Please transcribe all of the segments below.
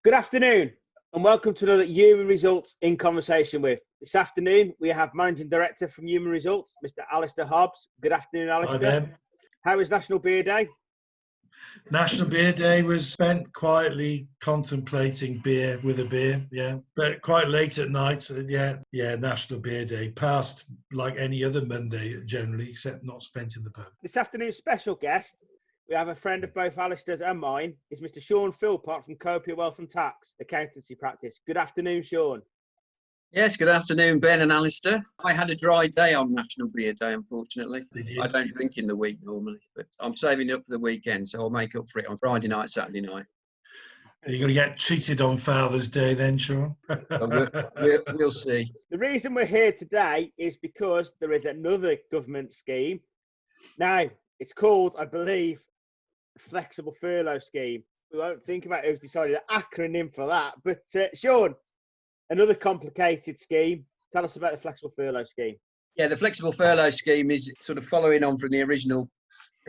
Good afternoon and welcome to another Human Results in Conversation With. This afternoon we have Managing Director from Human Results, Mr. Alasdair Hobbs. Good afternoon, Alasdair. Hi, Ben. How was National Beer Day? National Beer Day was spent quietly contemplating beer with a beer, but quite late at night. So National Beer Day passed like any other Monday generally, except not spent in the pub. This afternoon's special guest, we have a friend of both Alasdair's and mine, is Mr. Shaun Philpott from Copia Wealth and Tax accountancy practice. Good afternoon, Shaun. Yes, good afternoon, Ben and Alasdair. I had a dry day on National Beer Day, unfortunately. Did you? I don't drink in the week normally, but I'm saving it up for the weekend, so I'll make up for it on Friday night, Saturday night. Are you going to get treated on Father's Day then, Shaun? We'll see. The reason we're here today is because there is another government scheme. Now, it's called, I believe, Flexible Furlough Scheme. We won't think about who's decided the acronym for that, but Shaun, another complicated scheme. Tell us about the Flexible Furlough Scheme. Yeah, the Flexible Furlough Scheme is sort of following on from the original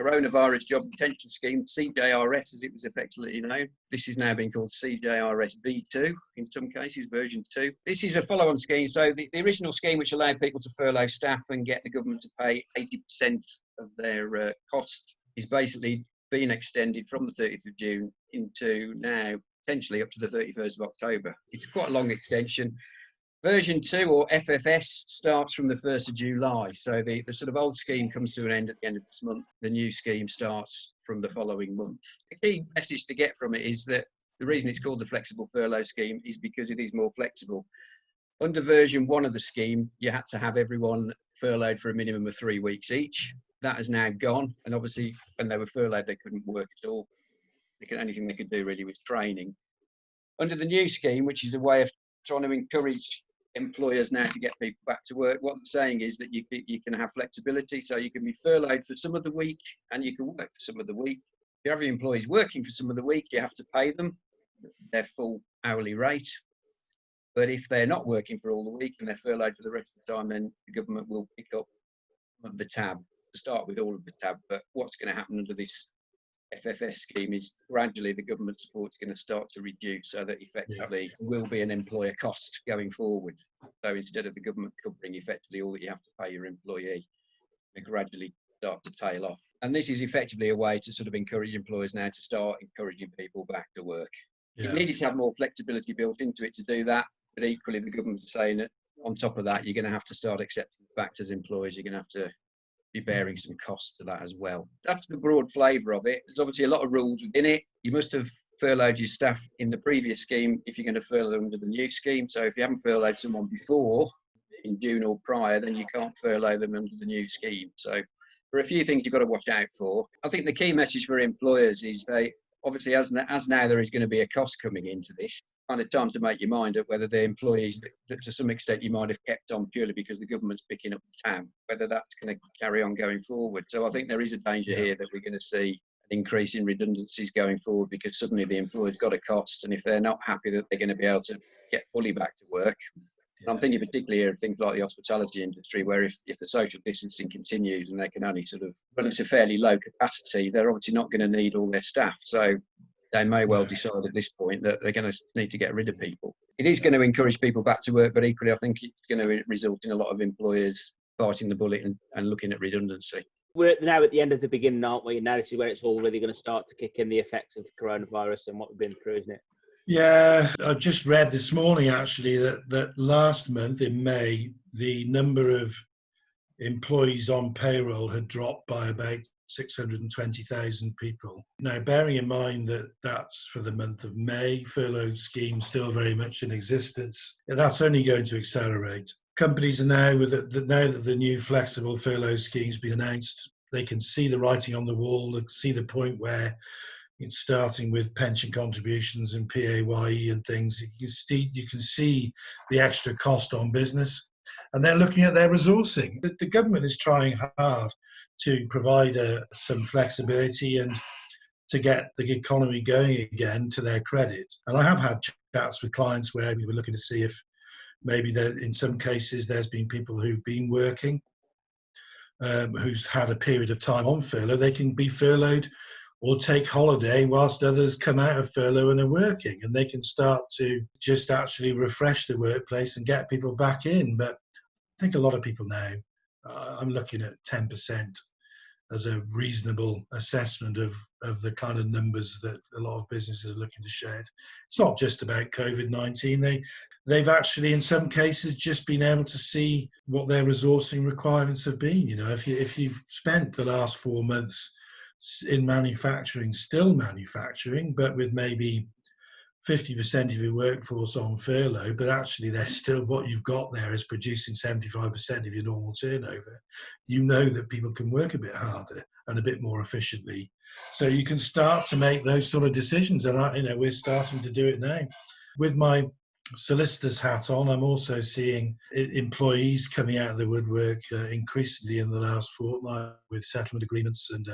Coronavirus Job Retention Scheme, CJRS as it was effectively known. This is now being called CJRS V2, in some cases, version 2. This is a follow-on scheme. So the original scheme, which allowed people to furlough staff and get the government to pay 80% of their cost, is basically being extended from the 30th of June into now potentially up to the 31st of October. It's quite a long extension. Version 2 or FFS starts from the 1st of July. So the sort of old scheme comes to an end at the end of this month. The new scheme starts from the following month. The key message to get from it is that the reason it's called the Flexible Furlough Scheme is because it is more flexible. Under version 1 of the scheme, you had to have everyone furloughed for a minimum of 3 weeks each. That has now gone. And obviously, when they were furloughed, they couldn't work at all. Anything they could do really was training. Under the new scheme, which is a way of trying to encourage employers now to get people back to work, what I'm saying is that you can have flexibility. So you can be furloughed for some of the week and you can work for some of the week. If you have your employees working for some of the week, you have to pay them their full hourly rate. But if they're not working for all the week and they're furloughed for the rest of the time, then the government will pick up the tab, to start with all of the tab. But what's going to happen under this FFS scheme is gradually the government support is going to start to reduce, so that effectively will be an employer cost going forward. So instead of the government covering effectively all that you have to pay your employee, they gradually start to tail off. And this is effectively a way to sort of encourage employers now to start encouraging people back to work. You needed to have more flexibility built into it to do that, but equally the government is saying that on top of that, you're going to have to start accepting the fact as employers, you're going to have to be bearing some costs to that as well. That's the broad flavour of it. There's obviously a lot of rules within it. You must have furloughed your staff in the previous scheme if you're going to furlough them under the new scheme. So if you haven't furloughed someone before, in June or prior, then you can't furlough them under the new scheme. So there are a few things you've got to watch out for. I think the key message for employers is they obviously, as now there is going to be a cost coming into this, kind of time to make your mind up whether the employees that to some extent you might have kept on purely because the government's picking up the tab, whether that's going to carry on going forward. So I think there is a danger here that we're going to see an increase in redundancies going forward because suddenly the employer's got a cost, and if they're not happy that they're going to be able to get fully back to work, and I'm thinking particularly here of things like the hospitality industry, where if the social distancing continues and they can only sort of run at a fairly low capacity, they're obviously not going to need all their staff. So they may well decide at this point that they're going to need to get rid of people. It is going to encourage people back to work, but equally I think it's going to result in a lot of employers biting the bullet and looking at redundancy. We're now at the end of the beginning, aren't we? Now this is where it's all really going to start to kick in, the effects of the coronavirus and what we've been through, isn't it? Yeah, I just read this morning actually that last month in May, the number of employees on payroll had dropped by about 620,000 people. Now, bearing in mind that that's for the month of May, furlough scheme still very much in existence, that's only going to accelerate. Companies are now, now that the new flexible furlough scheme has been announced, they can see the writing on the wall, they see the point where it's starting with pension contributions and PAYE and things, you can see the extra cost on business. And they're looking at their resourcing. The government is trying hard to provide some flexibility and to get the economy going again to their credit. And I have had chats with clients where we were looking to see if maybe there, in some cases there's been people who've been working, who's had a period of time on furlough, they can be furloughed or take holiday whilst others come out of furlough and are working, and they can start to just actually refresh the workplace and get people back in. But I think a lot of people now, I'm looking at 10% as a reasonable assessment of the kind of numbers that a lot of businesses are looking to shed. It's not just about COVID-19. They've actually, in some cases, just been able to see what their resourcing requirements have been. You know, if you've spent the last 4 months in manufacturing, still manufacturing, but with maybe 50% of your workforce on furlough, but actually there's still, what you've got there is producing 75% of your normal turnover. You know that people can work a bit harder and a bit more efficiently. So you can start to make those sort of decisions, and we're starting to do it now. With my solicitor's hat on, I'm also seeing employees coming out of the woodwork increasingly in the last fortnight with settlement agreements and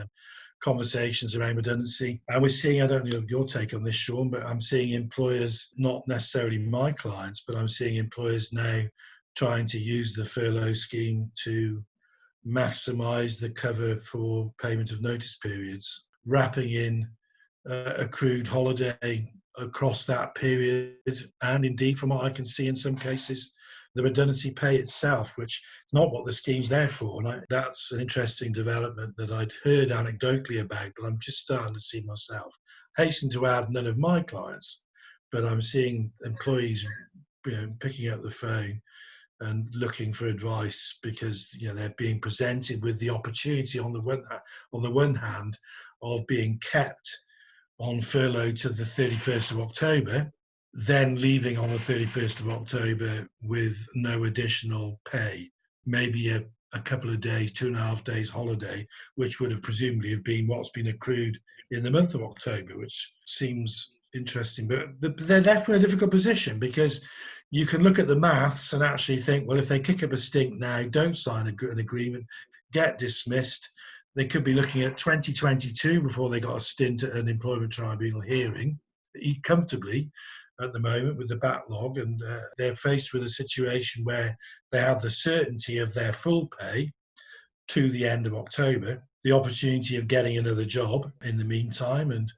conversations around redundancy. And we're seeing, I don't know your take on this, Shaun, but I'm seeing employers, not necessarily my clients, but I'm seeing employers now trying to use the furlough scheme to maximise the cover for payment of notice periods, wrapping in accrued holiday across that period, and indeed, from what I can see in some cases, the redundancy pay itself, which is not what the scheme's there for. And that's an interesting development that I'd heard anecdotally about, but I'm just starting to see myself. Hasten to add, none of my clients, but I'm seeing employees, picking up the phone and looking for advice because they're being presented with the opportunity on the one hand of being kept on furlough to the 31st of October, then leaving on the 31st of October with no additional pay, maybe a couple of days, 2.5 days holiday, which would have presumably have been what's been accrued in the month of October, which seems interesting. But they're definitely in a difficult position because you can look at the maths and actually think, well, if they kick up a stink now, don't sign an agreement, get dismissed, they could be looking at 2022 before they got a stint at an employment tribunal hearing, comfortably at the moment with the backlog, and they're faced with a situation where they have the certainty of their full pay to the end of October, the opportunity of getting another job in the meantime and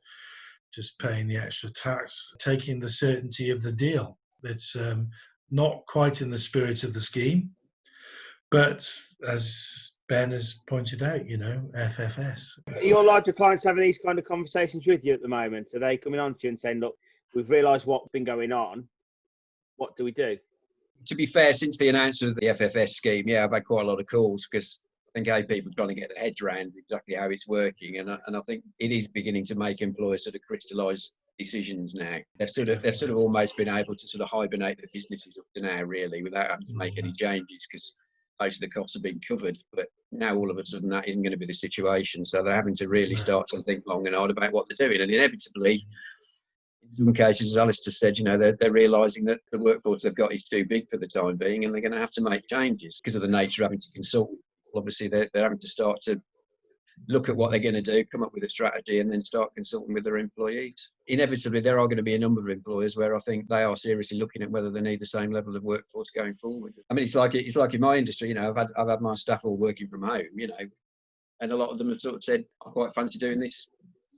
just paying the extra tax, taking the certainty of the deal. It's not quite in the spirit of the scheme, but as Ben has pointed out, FFS. Are your larger clients having these kind of conversations with you at the moment? Are they coming on to you and saying, look, we've realised what's been going on, what do we do? To be fair, since the announcement of the FFS scheme, I've had quite a lot of calls because I think people are trying to get their heads around exactly how it's working, and I think it is beginning to make employers sort of crystallise decisions now. They've sort of almost been able to sort of hibernate their businesses up to now, really, without having to make any changes because most of the costs have been covered. But now all of a sudden that isn't going to be the situation, so they're having to really start to think long and hard about what they're doing, and inevitably, in some cases, as Alasdair said, they're realising that the workforce they've got is too big for the time being, and they're going to have to make changes because of the nature of having to consult. Obviously, they're having to start to look at what they're going to do, come up with a strategy, and then start consulting with their employees. Inevitably, there are going to be a number of employers where I think they are seriously looking at whether they need the same level of workforce going forward. I mean, it's like in my industry. I've had my staff all working from home, and a lot of them have sort of said, I quite fancy doing this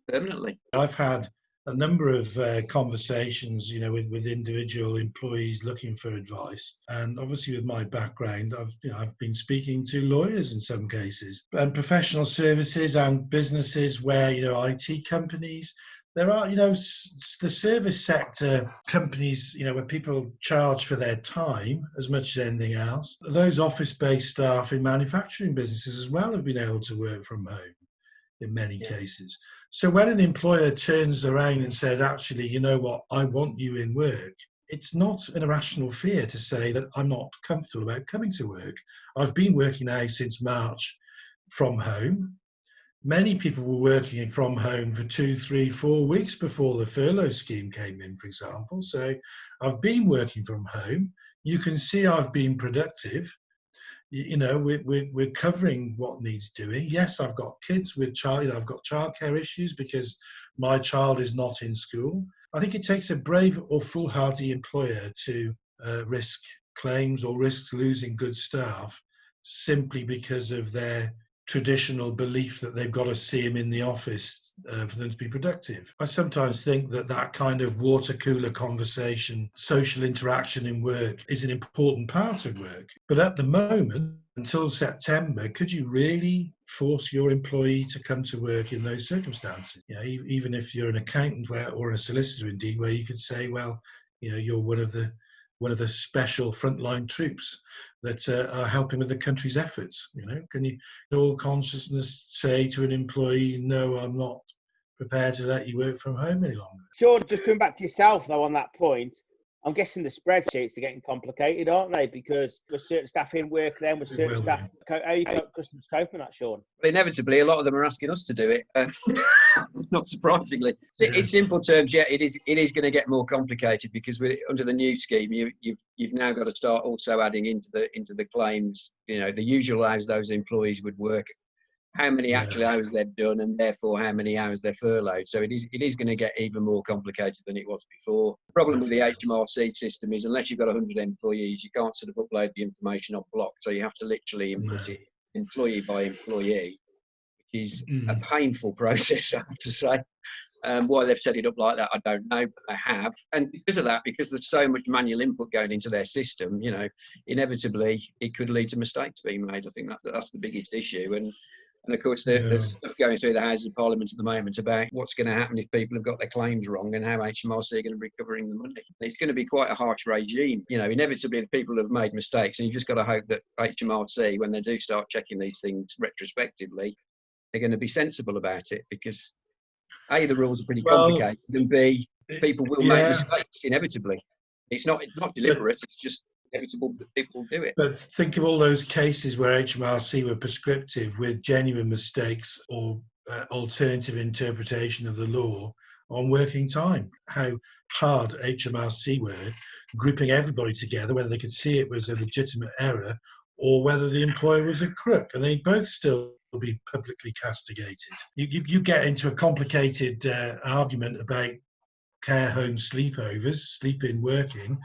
permanently. I've had a number of conversations, with individual employees looking for advice, and obviously with my background, I've been speaking to lawyers in some cases, and professional services and businesses where IT companies. There are the service sector companies, where people charge for their time as much as anything else. Those office-based staff in manufacturing businesses as well have been able to work from home in many cases. So when an employer turns around and says, actually, you know what, I want you in work, it's not an irrational fear to say that I'm not comfortable about coming to work. I've been working now since March from home. Many people were working from home for 2, 3, 4 weeks before the furlough scheme came in, for example. So I've been working from home. You can see I've been productive. We're covering what needs doing. Yes, I've got kids with I've got childcare issues because my child is not in school. I think it takes a brave or foolhardy employer to risk claims or risks losing good staff simply because of their traditional belief that they've got to see him in the office for them to be productive. I sometimes think that that kind of water cooler conversation, social interaction in work is an important part of work. But at the moment, until September, could you really force your employee to come to work in those circumstances? You know, even if you're an accountant or a solicitor, indeed, where you could say, well, you know, you're one of the special frontline troops that are helping with the country's efforts. You know, can you, in all consciousness, say to an employee, "No, I'm not prepared to let you work from home any longer"? Sean, just coming back to yourself though on that point, I'm guessing the spreadsheets are getting complicated, aren't they? Because with certain staff in work, then with certain staff, how are you customers coping with that, Sean? Well, inevitably, a lot of them are asking us to do it. Not surprisingly, in simple terms, yeah, it is going to get more complicated because under the new scheme, you've now got to start also adding into the claims, you know, the usual hours those employees would work, how many actual hours they've done, and therefore how many hours they're furloughed. So it is going to get even more complicated than it was before. The problem with the HMRC system is unless you've got 100 employees, you can't sort of upload the information on block. So you have to literally input it employee by employee, which is a painful process, I have to say. Why they've set it up like that, I don't know, but they have. And because of that, because there's so much manual input going into their system, you know, inevitably it could lead to mistakes being made. I think that's the biggest issue. And of course, there's stuff going through the Houses of Parliament at the moment about what's going to happen if people have got their claims wrong and how HMRC are going to be recovering the money. It's going to be quite a harsh regime. You know, inevitably, if people have made mistakes, and you've just got to hope that HMRC, when they do start checking these things retrospectively, they're going to be sensible about it because A, the rules are pretty complicated, and B, people will make mistakes inevitably. It's not deliberate, it's just inevitable that people will do it. But think of all those cases where HMRC were prescriptive with genuine mistakes or alternative interpretation of the law on working time. How hard HMRC were grouping everybody together, whether they could see it was a legitimate error or whether the employer was a crook, and they both still be publicly castigated. You get into a complicated argument about care home sleepovers, sleep-in working,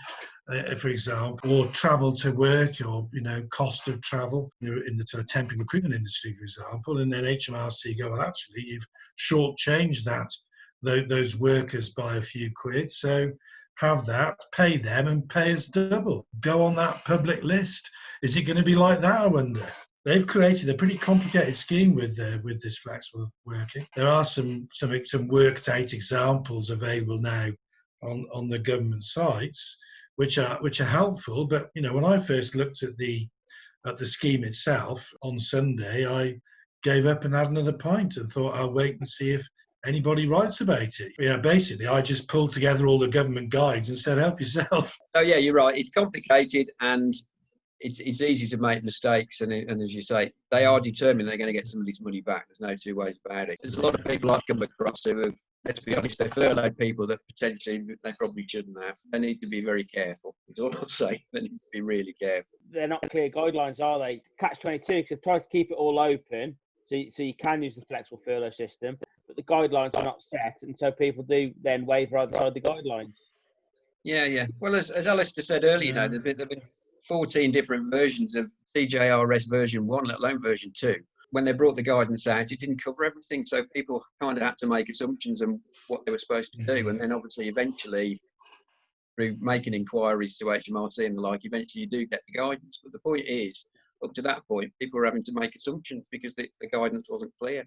for example, or travel to work, or, you know, cost of travel, you know, in the sort of temp and recruitment industry, for example, and then HMRC go, well, actually, you've shortchanged those workers by a few quid, so have that, pay them, and pay us double. Go on that public list. Is it going to be like that, I wonder? They've created a pretty complicated scheme with this flexible working. There are some worked out examples available now on the government sites, which are helpful. But you know, when I first looked at the scheme itself on Sunday, I gave up and had another pint and thought I'll wait and see if anybody writes about it. You know, basically, I just pulled together all the government guides and said, help yourself. Oh yeah, you're right. It's complicated and it's easy to make mistakes, and as you say, they are determined they're going to get some of this money back. There's no two ways about it. There's a lot of people I've come across who have, let's be honest, they furloughed people that potentially they probably shouldn't have. They need to be very careful. That's all I'll say. They need to be really careful. They're not clear guidelines, are they? Catch-22, because they've tried to keep it all open, so you can use the flexible furlough system, but the guidelines are not set, and so people do then waver outside the guidelines. Yeah. Well, as Alasdair said earlier, you know, there've been 14 different versions of CJRS version 1, let alone version 2. When they brought the guidance out, it didn't cover everything, so people kind of had to make assumptions on what they were supposed to do, and then obviously eventually through making inquiries to HMRC and the like, eventually you do get the guidance. But the point is, up to that point, people were having to make assumptions because the guidance wasn't clear.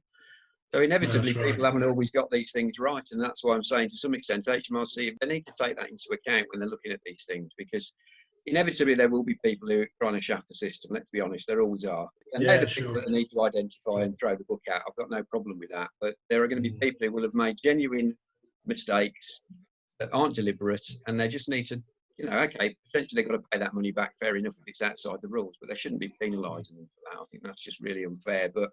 So inevitably, people haven't always got these things right, and that's why I'm saying to some extent, HMRC, they need to take that into account when they're looking at these things, because inevitably there will be people who are trying to shaft the system. Let's be honest, there always are. And they're the people that need to identify and throw the book out. I've got no problem with that. But there are going to be people who will have made genuine mistakes that aren't deliberate, and they just need to, you know, okay, potentially they've got to pay that money back, fair enough if it's outside the rules, but they shouldn't be penalising them for that. I think that's just really unfair. But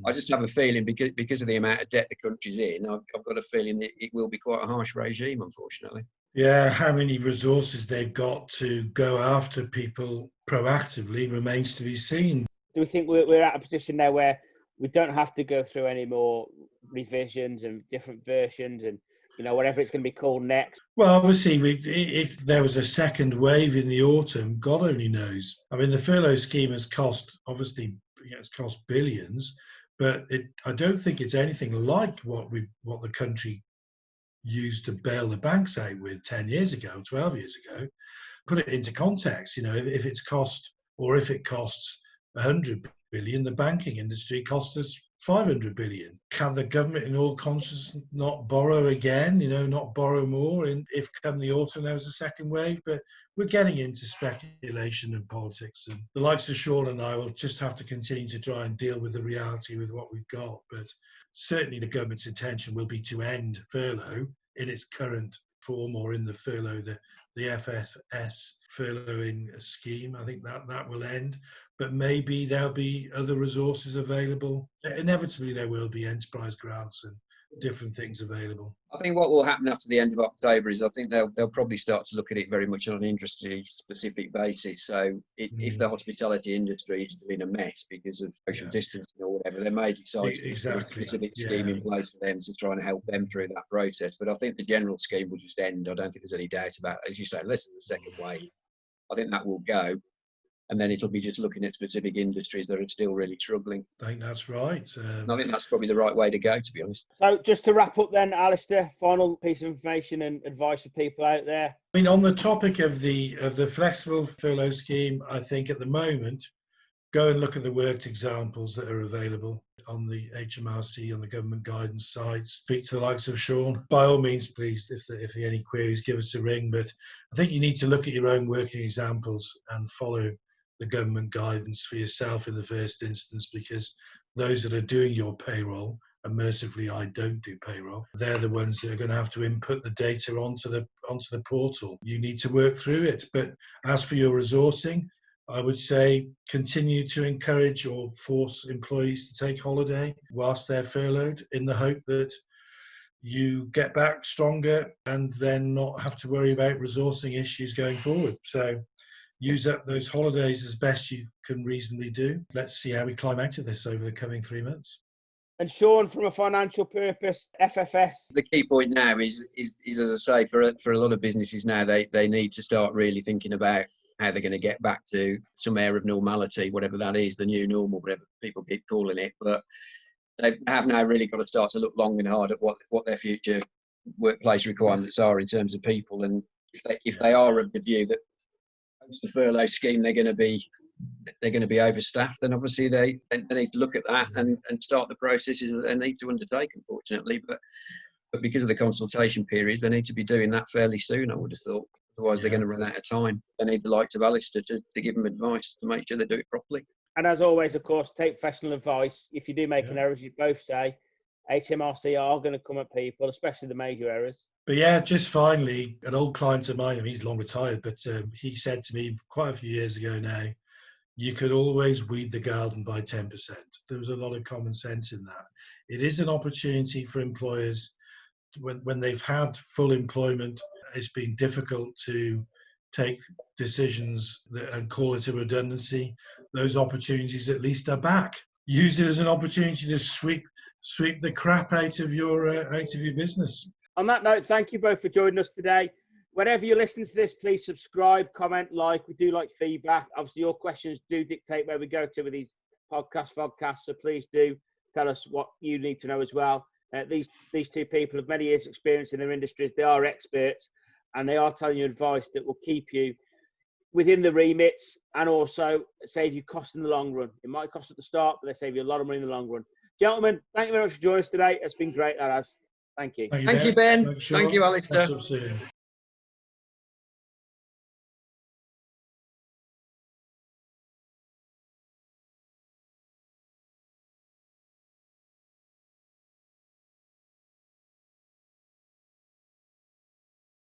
I just have a feeling because of the amount of debt the country's in, I've got a feeling that it will be quite a harsh regime, unfortunately. Yeah, how many resources they've got to go after people proactively remains to be seen. Do we think we're at a position now where we don't have to go through any more revisions and different versions and, you know, whatever it's going to be called next? Well, obviously, if there was a second wave in the autumn, God only knows. I mean, the furlough scheme has cost, obviously, it's cost billions, but I don't think it's anything like what the country used to bail the banks out with 10 years ago, 12 years ago. Put it into context, if it costs 100 billion, the banking industry cost us 500 billion. Can the government in all conscience not borrow again, not borrow more if come the autumn there was a second wave? But we're getting into speculation and politics, and the likes of Shaun and I will just have to continue to try and deal with the reality with what we've got. But certainly the government's intention will be to end furlough in its current form, or in the furlough, the FFS furloughing scheme. I think that will end, but maybe there'll be other resources available. Inevitably, there will be enterprise grants and different things available. I think what will happen after the end of October is I think they'll probably start to look at it very much on an industry-specific basis. So if the hospitality industry is still in a mess because of social distancing or whatever, they may decide to put a specific scheme in place for them to try and help them through that process. But I think the general scheme will just end. I don't think there's any doubt about it. As you say, unless there's a second wave, I think that will go. And then it'll be just looking at specific industries that are still really struggling. I think that's right. I think that's probably the right way to go, to be honest. So just to wrap up then, Alasdair, final piece of information and advice for people out there. I mean, on the topic of the flexible furlough scheme, I think at the moment, go and look at the worked examples that are available on the HMRC, on the government guidance sites. Speak to the likes of Shaun. By all means, please, if there are any queries, give us a ring. But I think you need to look at your own working examples and follow the government guidance for yourself in the first instance, because those that are doing your payroll, and mercifully I don't do payroll, they're the ones that are going to have to input the data onto the portal. You need to work through it. But as for your resourcing, I would say continue to encourage or force employees to take holiday whilst they're furloughed, in the hope that you get back stronger and then not have to worry about resourcing issues going forward. So use up those holidays as best you can reasonably do. Let's see how we climb out of this over the coming 3 months. And Shaun, from a financial purpose, FFS. The key point now is as I say, for a lot of businesses now, they need to start really thinking about how they're going to get back to some air of normality, whatever that is, the new normal, whatever people keep calling it. But they have now really got to start to look long and hard at what their future workplace requirements are in terms of people. And if they are of the view that post the furlough scheme they're going to be overstaffed, then obviously they need to look at that and start the processes that they need to undertake, unfortunately. But because of the consultation periods, they need to be doing that fairly soon, I would have thought. Otherwise, they're going to run out of time. They need the likes of Alasdair to give them advice to make sure they do it properly. And as always, of course, take professional advice. If you do make an error, as you both say, HMRC are going to come at people, especially the major errors. But yeah, just finally, an old client of mine, he's long retired, but he said to me quite a few years ago now, you could always weed the garden by 10%. There was a lot of common sense in that. It is an opportunity for employers when they've had full employment. It's been difficult to take decisions and call it a redundancy. Those opportunities at least are back. Use it as an opportunity to sweep the crap out of your business. On that note, thank you both for joining us today. Whenever you listen to this, please subscribe, comment, like. We do like feedback. Obviously, your questions do dictate where we go to with these podcasts, so please do tell us what you need to know as well. These two people have many years' experience in their industries. They are experts, and they are telling you advice that will keep you within the remits and also save you costs in the long run. It might cost at the start, but they save you a lot of money in the long run. Gentlemen, thank you very much for joining us today. It's been great, that has. Thank you. Thank you, Ben. Thank you, Alasdair.